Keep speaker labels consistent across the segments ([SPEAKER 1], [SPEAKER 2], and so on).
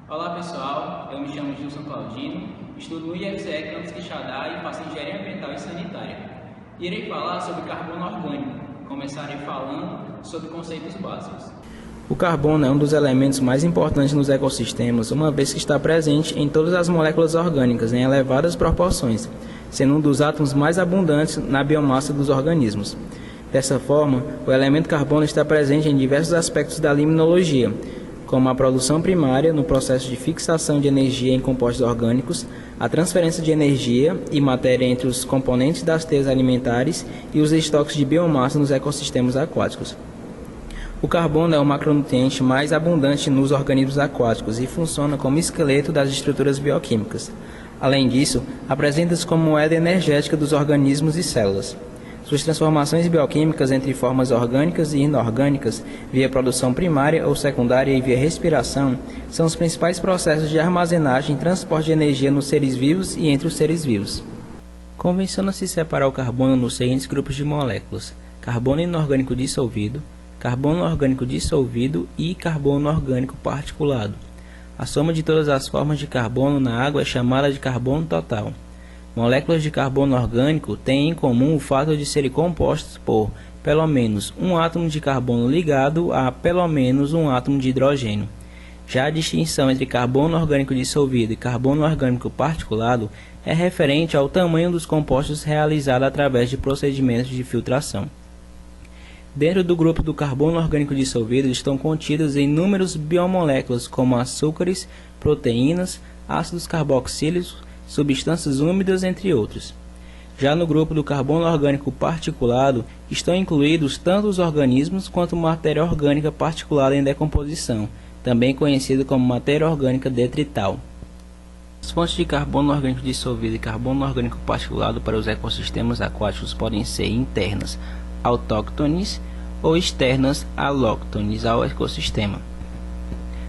[SPEAKER 1] Olá pessoal, eu me chamo Gilson Claudino, estudo no IFCE Campus Quixadá e faço Engenharia Ambiental e Sanitária. Irei falar sobre carbono orgânico, começarei falando sobre conceitos básicos.
[SPEAKER 2] O carbono é um dos elementos mais importantes nos ecossistemas, uma vez que está presente em todas as moléculas orgânicas em elevadas proporções, sendo um dos átomos mais abundantes na biomassa dos organismos. Dessa forma, o elemento carbono está presente em diversos aspectos da limnologia, como a produção primária no processo de fixação de energia em compostos orgânicos, a transferência de energia e matéria entre os componentes das teias alimentares e os estoques de biomassa nos ecossistemas aquáticos. O carbono é o macronutriente mais abundante nos organismos aquáticos e funciona como esqueleto das estruturas bioquímicas. Além disso, apresenta-se como moeda energética dos organismos e células. Suas transformações bioquímicas entre formas orgânicas e inorgânicas, via produção primária ou secundária e via respiração, são os principais processos de armazenagem e transporte de energia nos seres vivos e entre os seres vivos. Convenciona-se separar o carbono nos seguintes grupos de moléculas: carbono inorgânico dissolvido, carbono orgânico dissolvido e carbono orgânico particulado. A soma de todas as formas de carbono na água é chamada de carbono total. Moléculas de carbono orgânico têm em comum o fato de serem compostas por, pelo menos, um átomo de carbono ligado a, pelo menos, um átomo de hidrogênio. Já a distinção entre carbono orgânico dissolvido e carbono orgânico particulado é referente ao tamanho dos compostos realizado através de procedimentos de filtração. Dentro do grupo do carbono orgânico dissolvido estão contidas inúmeras biomoléculas como açúcares, proteínas, ácidos carboxílicos, substâncias úmidas, entre outros. Já no grupo do carbono orgânico particulado estão incluídos tanto os organismos quanto matéria orgânica particulada em decomposição, também conhecida como matéria orgânica detrital. As fontes de carbono orgânico dissolvido e carbono orgânico particulado para os ecossistemas aquáticos podem ser internas, autóctones, ou externas, alóctones ao ecossistema.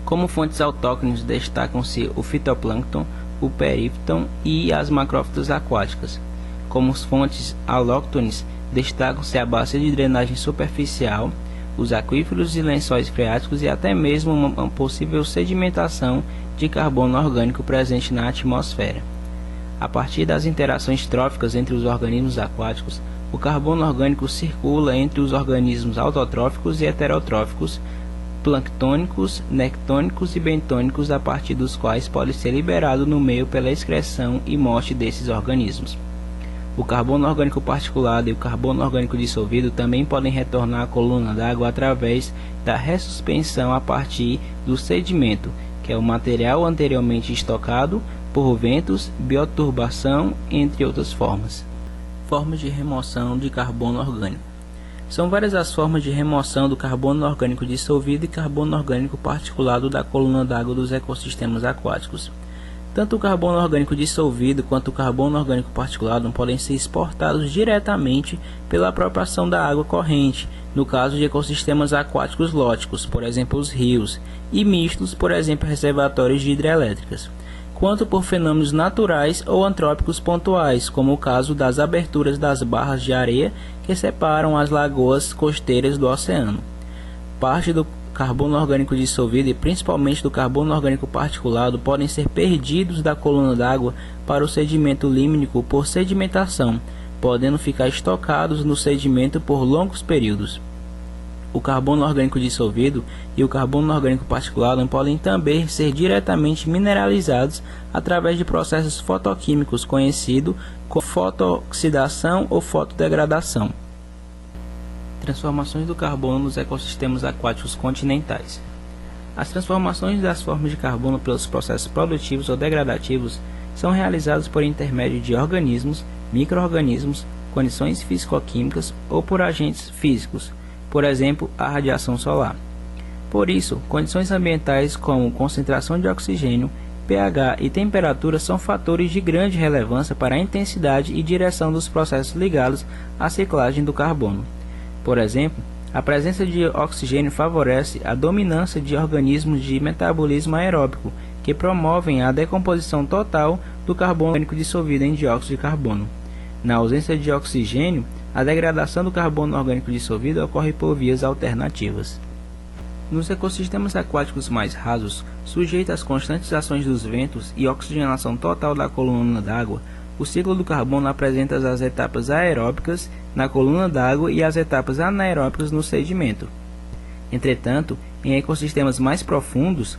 [SPEAKER 2] Como fontes autóctones destacam-se o fitoplâncton, o perífton e as macrófitas aquáticas. Como fontes alóctones, destacam-se a bacia de drenagem superficial, os aquíferos e lençóis freáticos e até mesmo uma possível sedimentação de carbono orgânico presente na atmosfera. A partir das interações tróficas entre os organismos aquáticos, o carbono orgânico circula entre os organismos autotróficos e heterotróficos, planctônicos, nectônicos e bentônicos, a partir dos quais pode ser liberado no meio pela excreção e morte desses organismos. O carbono orgânico particulado e o carbono orgânico dissolvido também podem retornar à coluna d'água através da ressuspensão a partir do sedimento, que é o material anteriormente estocado por ventos, bioturbação, entre outras formas. Formas de remoção de carbono orgânico. São várias as formas de remoção do carbono orgânico dissolvido e carbono orgânico particulado da coluna d'água dos ecossistemas aquáticos. Tanto o carbono orgânico dissolvido quanto o carbono orgânico particulado podem ser exportados diretamente pela apropriação da água corrente, no caso de ecossistemas aquáticos lóticos, por exemplo os rios, e mistos, por exemplo reservatórios de hidrelétricas, quanto por fenômenos naturais ou antrópicos pontuais, como o caso das aberturas das barras de areia que separam as lagoas costeiras do oceano. Parte do carbono orgânico dissolvido e principalmente do carbono orgânico particulado podem ser perdidos da coluna d'água para o sedimento límnico por sedimentação, podendo ficar estocados no sedimento por longos períodos. O carbono orgânico dissolvido e o carbono orgânico particulado podem também ser diretamente mineralizados através de processos fotoquímicos conhecidos como fotooxidação ou fotodegradação. Transformações do carbono nos ecossistemas aquáticos continentais. As transformações das formas de carbono pelos processos produtivos ou degradativos são realizadas por intermédio de organismos, micro-organismos, condições físico-químicas ou por agentes físicos, por exemplo, a radiação solar. Por isso, condições ambientais como concentração de oxigênio, pH e temperatura são fatores de grande relevância para a intensidade e direção dos processos ligados à ciclagem do carbono. Por exemplo, a presença de oxigênio favorece a dominância de organismos de metabolismo aeróbico, que promovem a decomposição total do carbono orgânico dissolvido em dióxido de carbono. Na ausência de oxigênio, a degradação do carbono orgânico dissolvido ocorre por vias alternativas. Nos ecossistemas aquáticos mais rasos, sujeitos às constantes ações dos ventos e oxigenação total da coluna d'água, o ciclo do carbono apresenta as etapas aeróbicas na coluna d'água e as etapas anaeróbicas no sedimento. Entretanto, em ecossistemas mais profundos,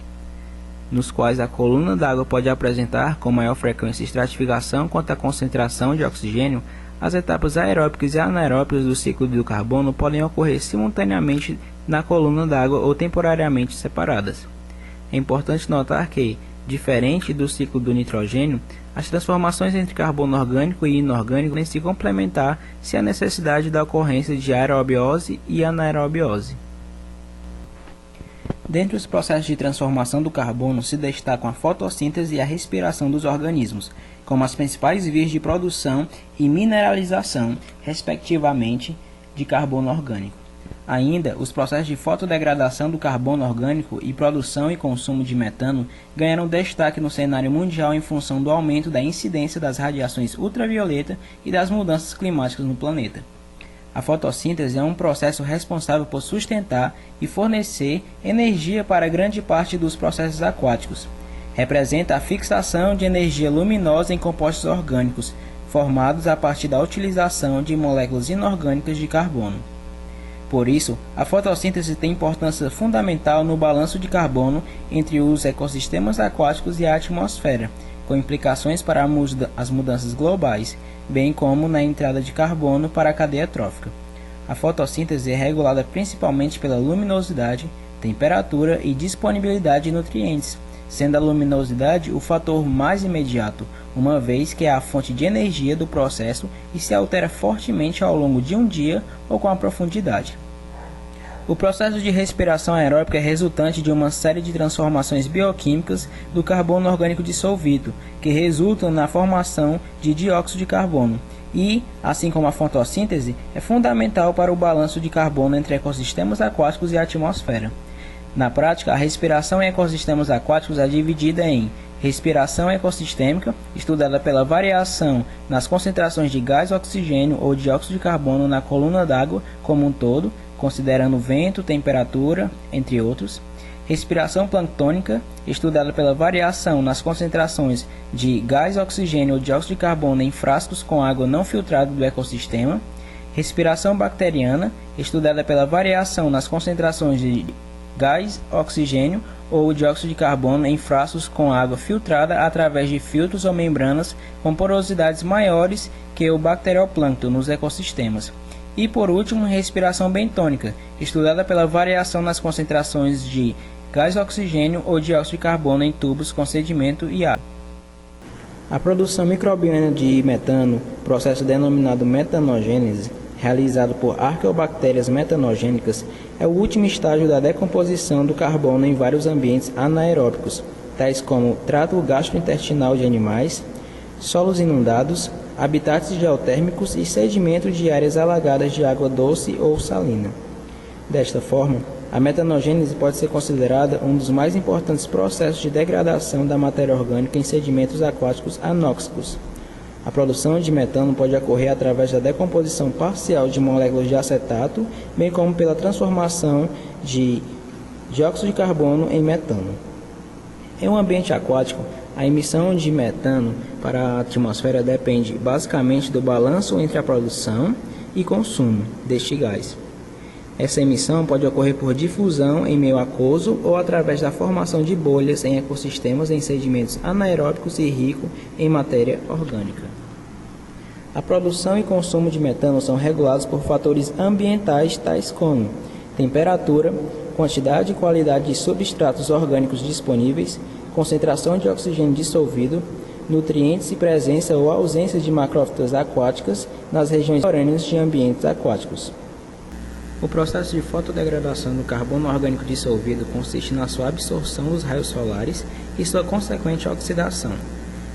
[SPEAKER 2] nos quais a coluna d'água pode apresentar com maior frequência estratificação quanto à concentração de oxigênio, as etapas aeróbicas e anaeróbicas do ciclo do carbono podem ocorrer simultaneamente na coluna d'água ou temporariamente separadas. É importante notar que, diferente do ciclo do nitrogênio, as transformações entre carbono orgânico e inorgânico podem se complementar se há necessidade da ocorrência de aerobiose e anaerobiose. Dentre os processos de transformação do carbono se destacam a fotossíntese e a respiração dos organismos, como as principais vias de produção e mineralização, respectivamente, de carbono orgânico. Ainda, os processos de fotodegradação do carbono orgânico e produção e consumo de metano ganharam destaque no cenário mundial em função do aumento da incidência das radiações ultravioleta e das mudanças climáticas no planeta. A fotossíntese é um processo responsável por sustentar e fornecer energia para grande parte dos processos aquáticos. Representa a fixação de energia luminosa em compostos orgânicos, formados a partir da utilização de moléculas inorgânicas de carbono. Por isso, a fotossíntese tem importância fundamental no balanço de carbono entre os ecossistemas aquáticos e a atmosfera, com implicações para as mudanças globais, bem como na entrada de carbono para a cadeia trófica. A fotossíntese é regulada principalmente pela luminosidade, temperatura e disponibilidade de nutrientes, sendo a luminosidade o fator mais imediato, uma vez que é a fonte de energia do processo e se altera fortemente ao longo de um dia ou com a profundidade. O processo de respiração aeróbica é resultante de uma série de transformações bioquímicas do carbono orgânico dissolvido, que resultam na formação de dióxido de carbono e, assim como a fotossíntese, é fundamental para o balanço de carbono entre ecossistemas aquáticos e a atmosfera. Na prática, a respiração em ecossistemas aquáticos é dividida em respiração ecossistêmica, estudada pela variação nas concentrações de gás oxigênio ou dióxido de carbono na coluna d'água como um todo, considerando vento, temperatura, entre outros. Respiração planctônica, estudada pela variação nas concentrações de gás oxigênio ou dióxido de carbono em frascos com água não filtrada do ecossistema. Respiração bacteriana, estudada pela variação nas concentrações de gás oxigênio ou dióxido de carbono em frascos com água filtrada através de filtros ou membranas com porosidades maiores que o bacterioplâncton nos ecossistemas. E por último, respiração bentônica, estudada pela variação nas concentrações de gás oxigênio ou dióxido de carbono em tubos com sedimento e água. A produção microbiana de metano, processo denominado metanogênese, realizado por arqueobactérias metanogênicas, é o último estágio da decomposição do carbono em vários ambientes anaeróbicos, tais como trato gastrointestinal de animais, solos inundados, habitats geotérmicos e sedimentos de áreas alagadas de água doce ou salina. Desta forma, a metanogênese pode ser considerada um dos mais importantes processos de degradação da matéria orgânica em sedimentos aquáticos anóxicos. A produção de metano pode ocorrer através da decomposição parcial de moléculas de acetato, bem como pela transformação de dióxido de carbono em metano. Em um ambiente aquático, a emissão de metano para a atmosfera depende basicamente do balanço entre a produção e consumo deste gás. Essa emissão pode ocorrer por difusão em meio aquoso ou através da formação de bolhas em ecossistemas em sedimentos anaeróbicos e ricos em matéria orgânica. A produção e consumo de metano são regulados por fatores ambientais tais como temperatura, quantidade e qualidade de substratos orgânicos disponíveis, concentração de oxigênio dissolvido, nutrientes e presença ou ausência de macrófitas aquáticas nas regiões litorâneas de ambientes aquáticos. O processo de fotodegradação do carbono orgânico dissolvido consiste na sua absorção dos raios solares e sua consequente oxidação.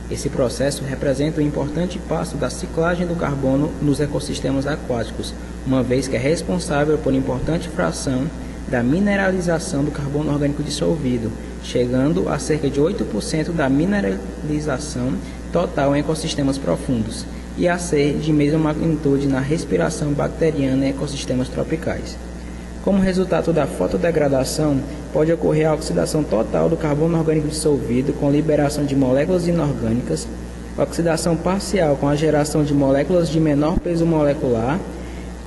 [SPEAKER 2] Esse processo representa um importante passo da ciclagem do carbono nos ecossistemas aquáticos, uma vez que é responsável por importante fração da mineralização do carbono orgânico dissolvido, chegando a cerca de 8% da mineralização total em ecossistemas profundos, e a ser de mesma magnitude na respiração bacteriana em ecossistemas tropicais. Como resultado da fotodegradação, pode ocorrer a oxidação total do carbono orgânico dissolvido com liberação de moléculas inorgânicas, oxidação parcial com a geração de moléculas de menor peso molecular,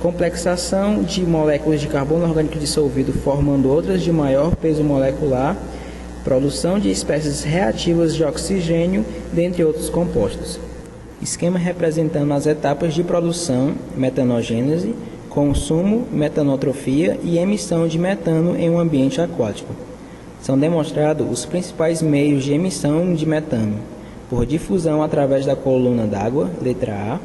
[SPEAKER 2] complexação de moléculas de carbono orgânico dissolvido formando outras de maior peso molecular, produção de espécies reativas de oxigênio, dentre outros compostos. Esquema representando as etapas de produção, metanogênese, consumo, metanotrofia e emissão de metano em um ambiente aquático. São demonstrados os principais meios de emissão de metano: por difusão através da coluna d'água, letra A,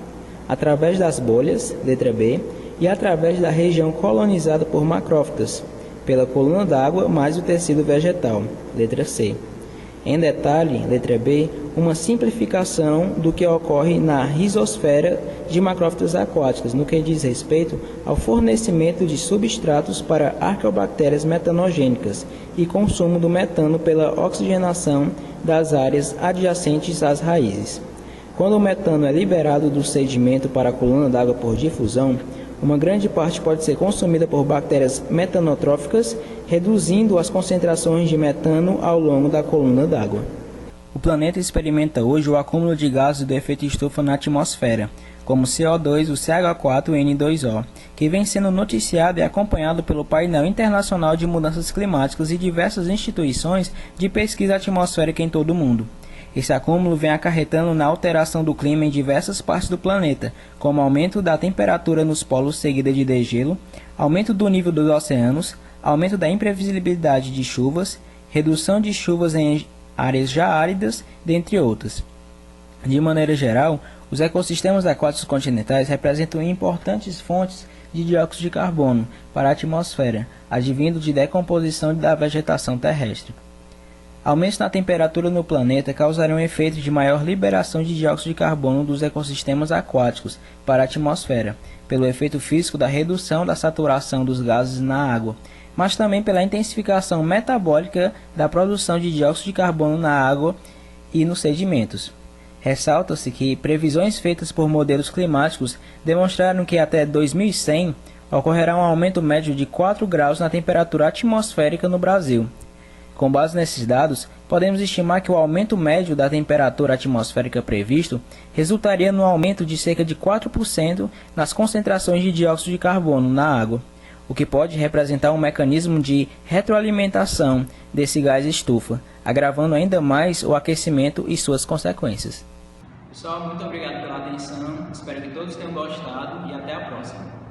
[SPEAKER 2] através das bolhas, letra B, e através da região colonizada por macrófitas, pela coluna d'água mais o tecido vegetal, letra C. Em detalhe, letra B, uma simplificação do que ocorre na rizosfera de macrófitas aquáticas, no que diz respeito ao fornecimento de substratos para arqueobactérias metanogênicas e consumo do metano pela oxigenação das áreas adjacentes às raízes. Quando o metano é liberado do sedimento para a coluna d'água por difusão, uma grande parte pode ser consumida por bactérias metanotróficas, reduzindo as concentrações de metano ao longo da coluna d'água. O planeta experimenta hoje o acúmulo de gases do efeito estufa na atmosfera, como CO2, o CH4 e o N2O, que vem sendo noticiado e acompanhado pelo Painel Internacional de Mudanças Climáticas e diversas instituições de pesquisa atmosférica em todo o mundo. Esse acúmulo vem acarretando na alteração do clima em diversas partes do planeta, como aumento da temperatura nos polos seguida de degelo, aumento do nível dos oceanos, aumento da imprevisibilidade de chuvas, redução de chuvas em áreas já áridas, dentre outras. De maneira geral, os ecossistemas aquáticos continentais representam importantes fontes de dióxido de carbono para a atmosfera, advindo de decomposição da vegetação terrestre. Aumentos na temperatura no planeta causariam um efeito de maior liberação de dióxido de carbono dos ecossistemas aquáticos para a atmosfera, pelo efeito físico da redução da saturação dos gases na água, mas também pela intensificação metabólica da produção de dióxido de carbono na água e nos sedimentos. Ressalta-se que previsões feitas por modelos climáticos demonstraram que até 2100 ocorrerá um aumento médio de 4 graus na temperatura atmosférica no Brasil. Com base nesses dados, podemos estimar que o aumento médio da temperatura atmosférica previsto resultaria no aumento de cerca de 4% nas concentrações de dióxido de carbono na água, o que pode representar um mecanismo de retroalimentação desse gás estufa, agravando ainda mais o aquecimento e suas consequências.
[SPEAKER 1] Pessoal, muito obrigado pela atenção, espero que todos tenham gostado e até a próxima.